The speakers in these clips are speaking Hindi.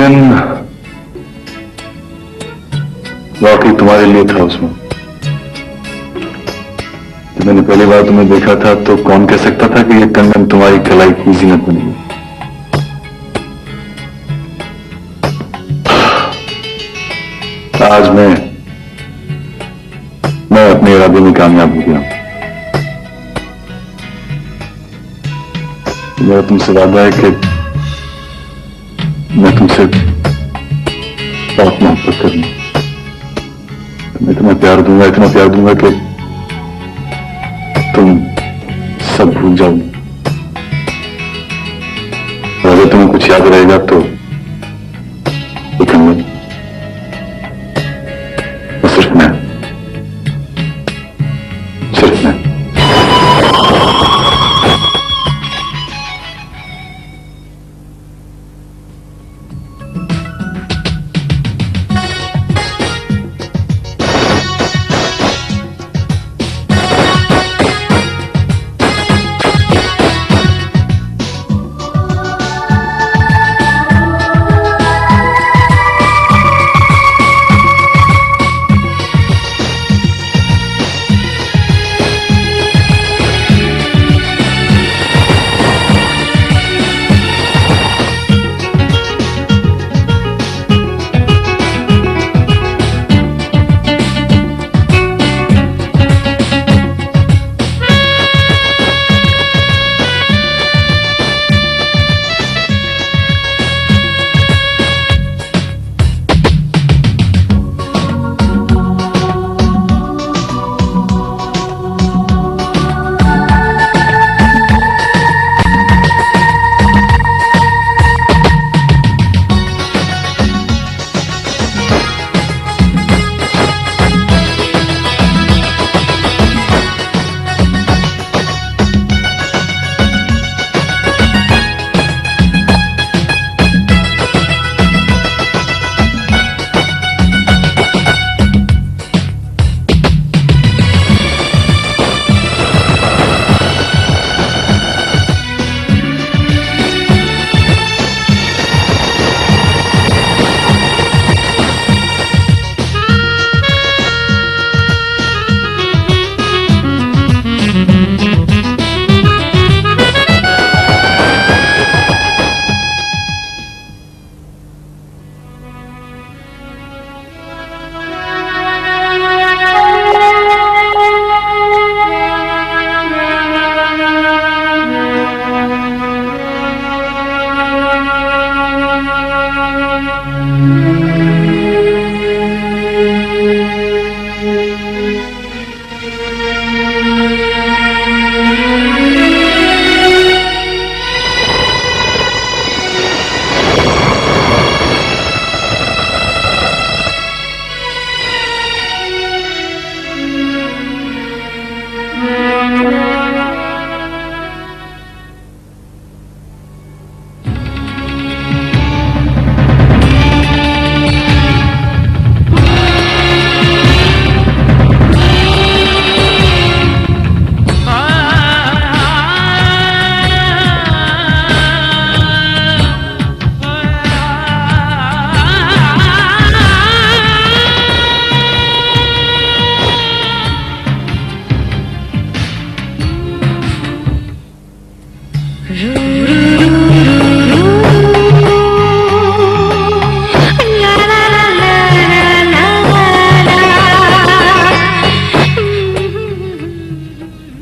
दिन वाकई तुम्हारे लिए था। उसमें जब मैंने पहली बार तुम्हें देखा था तो कौन कह सकता था कि ये कंगन तुम्हारी कलाई की जीनत बनेगी। आज मैं अपने इरादे में कामयाब हो गया। मेरा तुमसे वादा है कि मैं तुमसे बहुत मोहब्बत करूंगा। मैं तुम्हें प्यार दूंगा, इतना प्यार दूंगा कि तुम सब भूल जाओगे। अगर तुम्हें कुछ याद रहेगा तो कंगन सिर्फ मैं, सिर्फ मैं।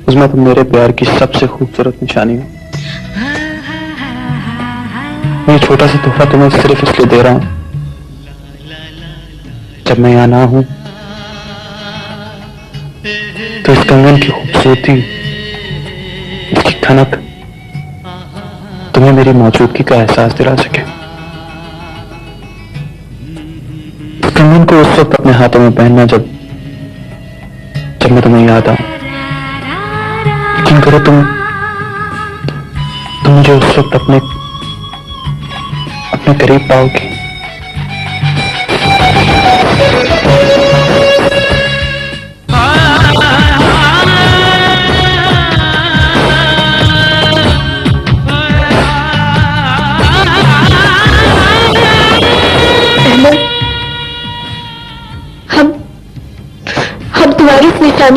उज़्मा, तुम मेरे प्यार की सबसे खूबसूरत निशानी हो। मैं छोटा सा तोहफा तुम्हें सिर्फ इसलिए दे रहा हूं, जब मैं यहां ना हूं तो इस कंगन की खूबसूरती, इसकी खनक तुम्हें मेरी मौजूदगी का एहसास दिला सके। इस कंगन को उस वक्त अपने हाथों में पहनना जब मैं तुम्हें याद आऊं। यकीन करो, तुम मुझे उस वक्त अपने करीब पाओगी।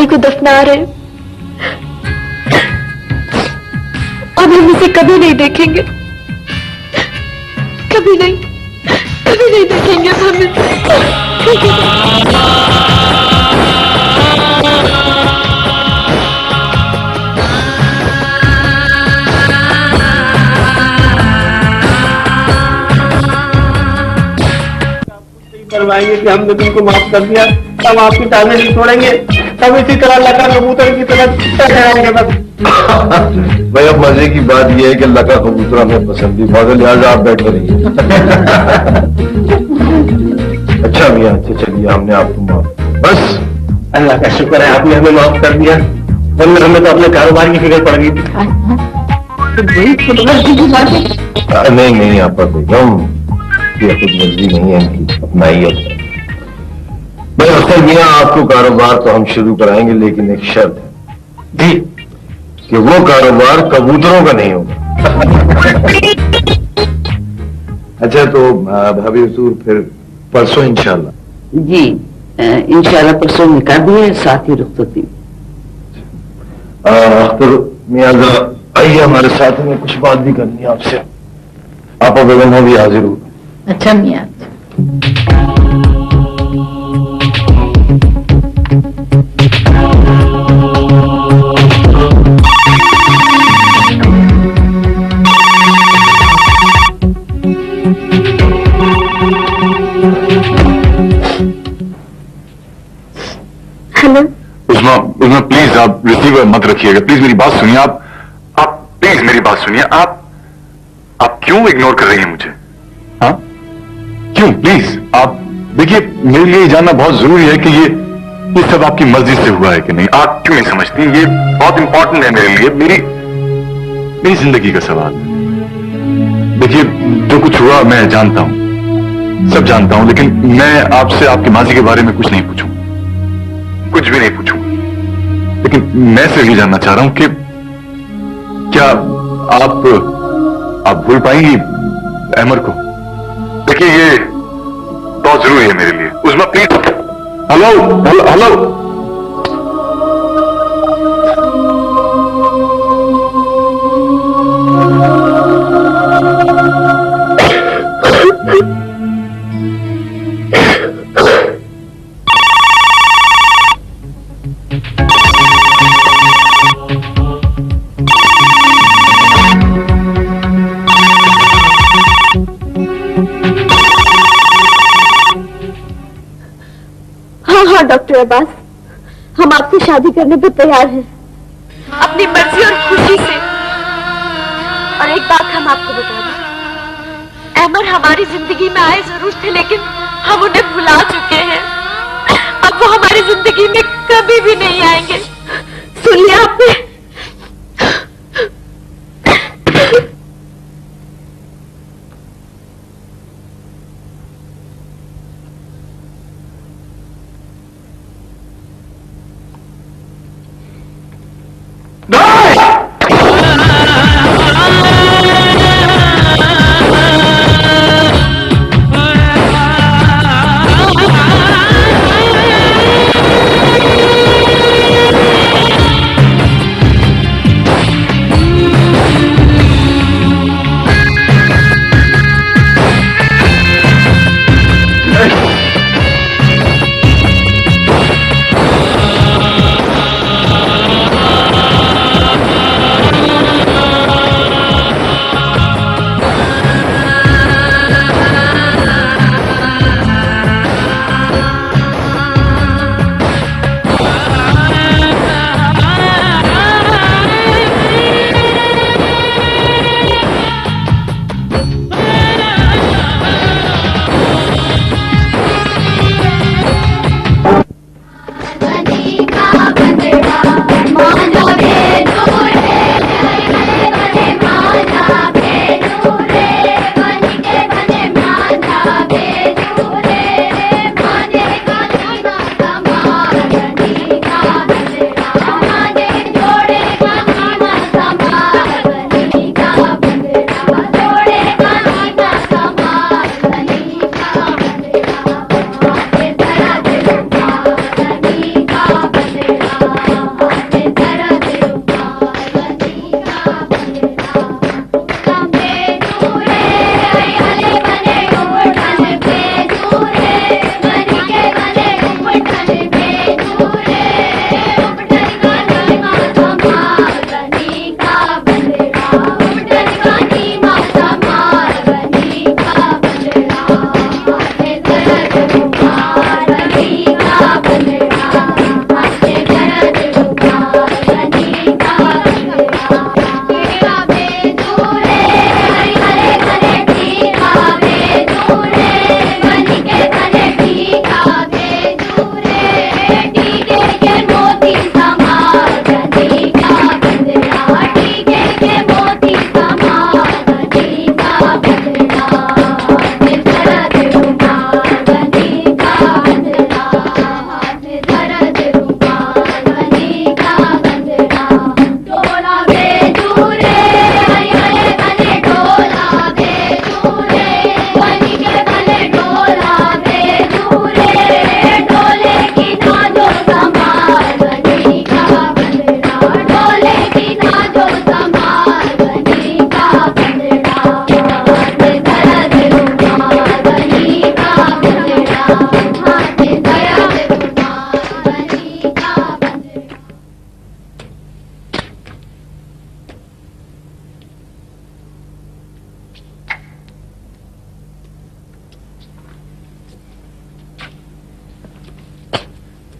को दफना रहे हैं और हम इसे कभी नहीं देखेंगे, कभी नहीं देखेंगे हम इसे। करवाएंगे कि हमने तुमको माफ कर दिया, तब आपकी टांगें नहीं छोड़ेंगे, तब इसी तरह लगा कबूतर की तरह ठहराएंगे बस। भाई अब मजे की बात यह है कि लका कबूतर हमें पसंद ही बहुत, लिहाजा आप बैठे रहिए। अच्छा भैया, अच्छा चलिए, हमने आपको माफ, बस अल्लाह का शुक्र है आपने हमें माफ कर दिया, वरना हमें तो अपने कारोबार की फिक्र पड़ गई थी। नहीं नहीं, आप बेगम ये खुद मर्जी नहीं है इनकी, अपना ही है भाई। असल भैया आपको कारोबार तो हम शुरू कराएंगे, लेकिन एक शर्त है जी कि वो कारोबार कबूतरों का नहीं होगा। अच्छा तो भाभी हुजूर फिर परसों इंशाल्लाह। जी इंशाल्लाह परसों निकाह भी है, साथ ही रुखसती। अख्तर मियां जरा आइए हमारे साथ में, कुछ बात भी करनी है आपसे। आप बेगम हो भी हाजिर हो। अच्छा मियाँ। हेलो उस्मा प्लीज आप रिसीवर मत रखिएगा, प्लीज मेरी बात सुनिए। आप प्लीज मेरी बात सुनिए। आप क्यों इग्नोर कर रही हैं मुझे? हाँ क्यों? प्लीज आप देखिए, मेरे लिए ये जानना बहुत जरूरी है कि ये सब आपकी मर्जी से हुआ है कि नहीं। आप क्यों नहीं समझती? ये बहुत इंपॉर्टेंट है मेरे लिए, मेरी जिंदगी का सवाल है। देखिए जो कुछ हुआ मैं जानता हूं, सब जानता हूं, लेकिन मैं आपसे आपके माजी के बारे में कुछ नहीं पूछूं, कुछ भी नहीं पूछूं। लेकिन मैं सिर्फ ये जानना चाह रहा हूं कि क्या आप भूल पाएंगी अहमर को? देखिए ये बहुत जरूरी है मेरे लिए। उस्मा प्लीज। Hello hello hello. हाँ डॉक्टर अब्बास, हम आपसे शादी करने पर तैयार हैं, अपनी मर्जी और खुशी से। और एक बात हम आपको बता दें, अहमर हमारी जिंदगी में आए जरूर थे, लेकिन हम उन्हें भुला चुके हैं। अब वो हमारी जिंदगी में कभी भी नहीं आएंगे। सुन लिया आपने?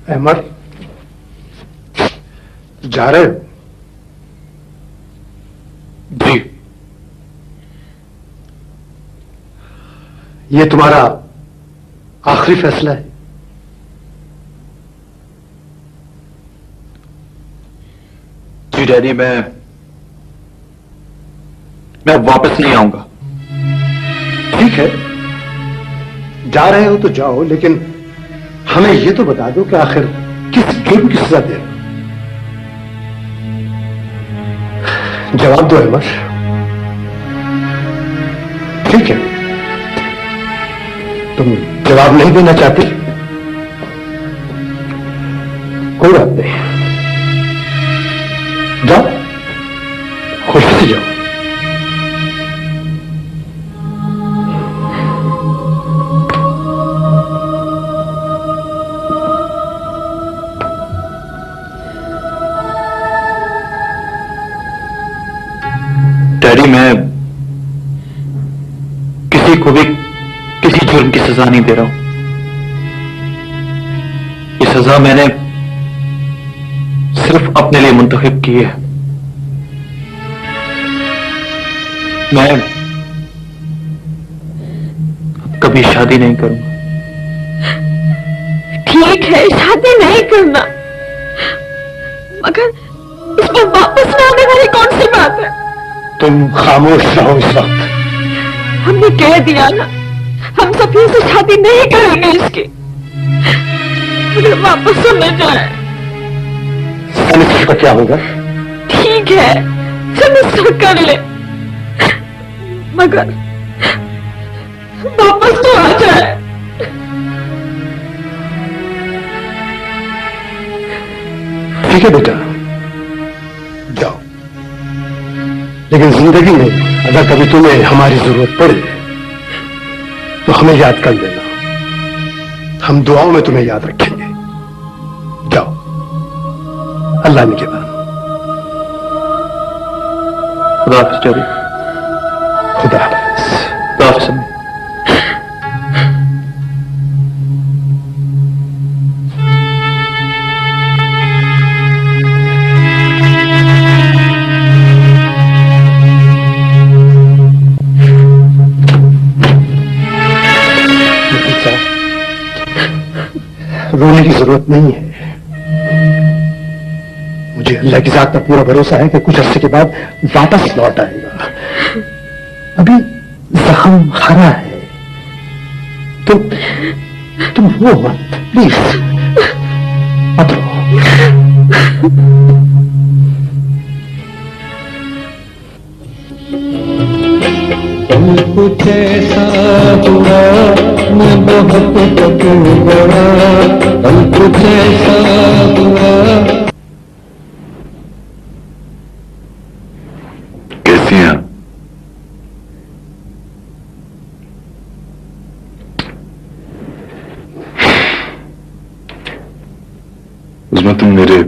अहमद, जा रहे हो? जी। ये तुम्हारा आखिरी फैसला है? जी डैडी, मैं वापस नहीं आऊंगा। ठीक है, जा रहे हो तो जाओ, लेकिन हमें ये तो बता दो कि आखिर किस जुर्म की सजा दे रहे हो? जवाब दो अहमद। ठीक है, तुम जवाब नहीं देना चाहते, कोई बात नहीं, जाओ, खुशी से जाओ। डैडी, मैं किसी को भी किसी जुर्म की सजा नहीं दे रहा हूं। ये सजा मैंने सिर्फ अपने लिए मुंतखब की है। मैं अब कभी शादी नहीं करूंगा। ठीक है, शादी नहीं करना, मगर इसमें वापस न आने वाली कौन सी बात है? तुम खामोश रहो इस वक्त। हमने कह दिया ना, हम सफिया से शादी नहीं करेंगे इसकी। अगर वापस न जाए सेमेस्टर का क्या होगा? ठीक है, सेमेस्टर कर ले, मगर वापस तो आ जाए। ठीक है बेटा, जाओ, लेकिन जिंदगी में अगर कभी तुम्हें हमारी जरूरत पड़े तो हमें याद कर लेना, हम दुआओं में तुम्हें याद रखेंगे। जाओ, अल्लाह ने के बाद। खुदा हाफिज डैडी। खुदा हाफिज। खुदा हाफिज। रोने की जरूरत नहीं है, मुझे अल्लाह की जात पर पूरा भरोसा है कि कुछ अरसे के बाद वापस लौट आएगा। अभी जख्म हरा है, तुम रो मत, प्लीज मत रो। कुछ ऐसा हुआ, मैं बहुत पकड़ा, कुछ ऐसा हुआ। कैसी हैं? उसमें तुम मेरे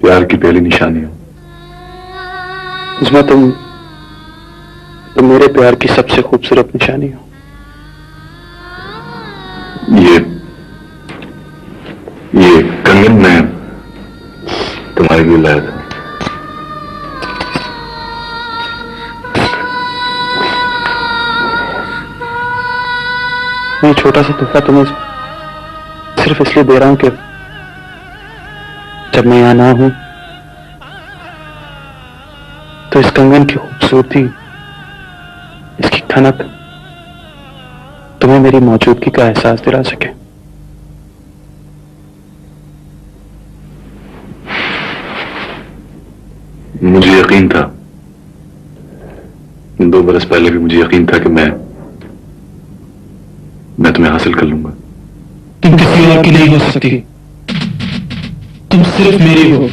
प्यार की पहली निशानी हो। उसमें तुम मेरे प्यार की सबसे खूबसूरत निशानी हो। ये कंगन मैं तुम्हारे लिए लाया था। मैं छोटा सा तोहफा तुम्हें सिर्फ इसलिए दे रहा हूं कि जब मैं यहां ना हूं तो इस कंगन की खूबसूरती, इसकी खनक तुम्हें मेरी मौजूदगी का एहसास दिला सके। मुझे यकीन था, 2 बरस पहले भी मुझे यकीन था कि मैं तुम्हें हासिल कर लूंगा। तुम किसी और की नहीं हो सकती, तुम सिर्फ मेरी हो।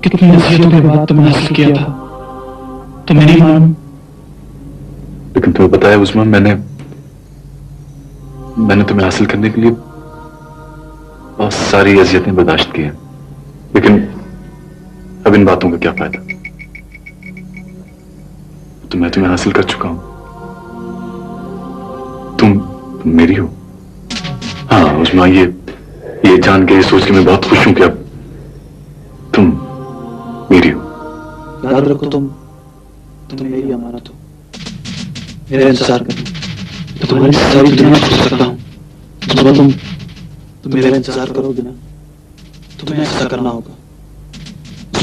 कितनी नसीहतों के बाद तुमने हासिल किया था, तो मैं नहीं मानूं। लेकिन तुम्हें पता है उस्मान, मैंने तुम्हें हासिल करने के लिए बहुत सारी अजियतें बर्दाश्त की हैं, लेकिन अब इन बातों का क्या फायदा? तो मैं तुम्हें हासिल कर चुका हूं। तुम मेरी हो। हाँ, उस्मा, ये जान के सोच के मैं बहुत खुश हूं कि अब तुम मेरी हो। याद रखो, तुम मेरी अमानत हो। मेरा इंतजार करना, तो तुम्हारी सारी दुनिया में छू सकता हूँ। तुम मेरा इंतजार करोगे ना, तुम्हें ऐसा करना होगा।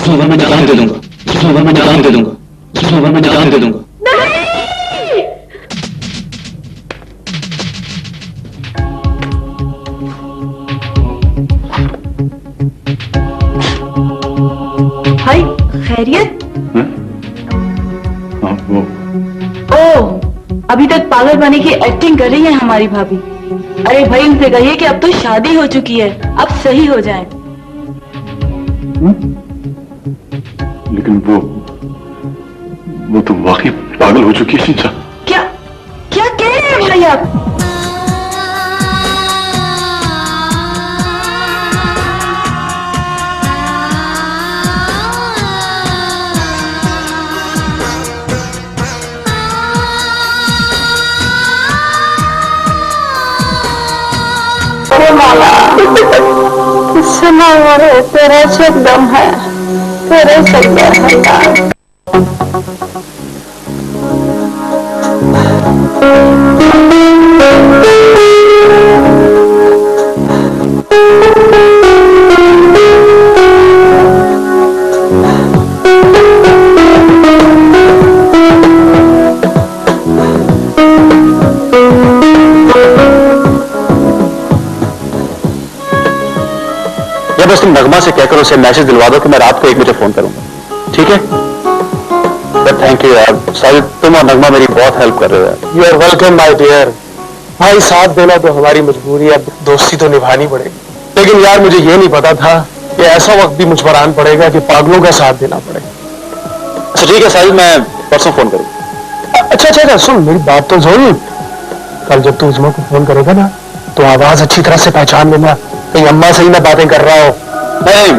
वरना मैं जान दे दूंगा, वरना मैं जान दे दूंगा, वरना मैं जान दे दूंगा। भाई खैरियत? ओह, अभी तक पागल बने की एक्टिंग कर रही है हमारी भाभी। अरे भाई, उनसे कहिए कि अब तो शादी हो चुकी है, अब सही हो जाए। लेकिन वो तो वाकई पागल हो चुकी है शिंचा। क्या क्या कह रहे हैं भाई आप? सुना रे, तेरा शब्दम है, तेरे शब्द है। बस तुम नगमा से कहकर उसे मैसेज दिलवा दो कि मैं रात को 1 बजे फोन करूंगा, ठीक है? थैंक यू यार, सॉरी, तुम और नगमा मेरी बहुत हेल्प कर रहे हो यार। You are welcome my dear. भाई, साथ देना तो हमारी मजबूरी है, दोस्ती तो निभानी पड़ेगी। लेकिन यार, मुझे ये नहीं पता था कि ऐसा वक्त भी मुझ पर आन पड़ेगा कि पागलों का साथ देना पड़ेगा। अच्छा ठीक है साहिल, मैं परसों फोन करूंगा। अच्छा, सुन मेरी बात तो सुन। कल जब तू उस्मा को फोन करेगा ना, तो आवाज अच्छी तरह से पहचान लेना, कहीं अम्मा से ही ना बातें कर रहा हो। नहीं,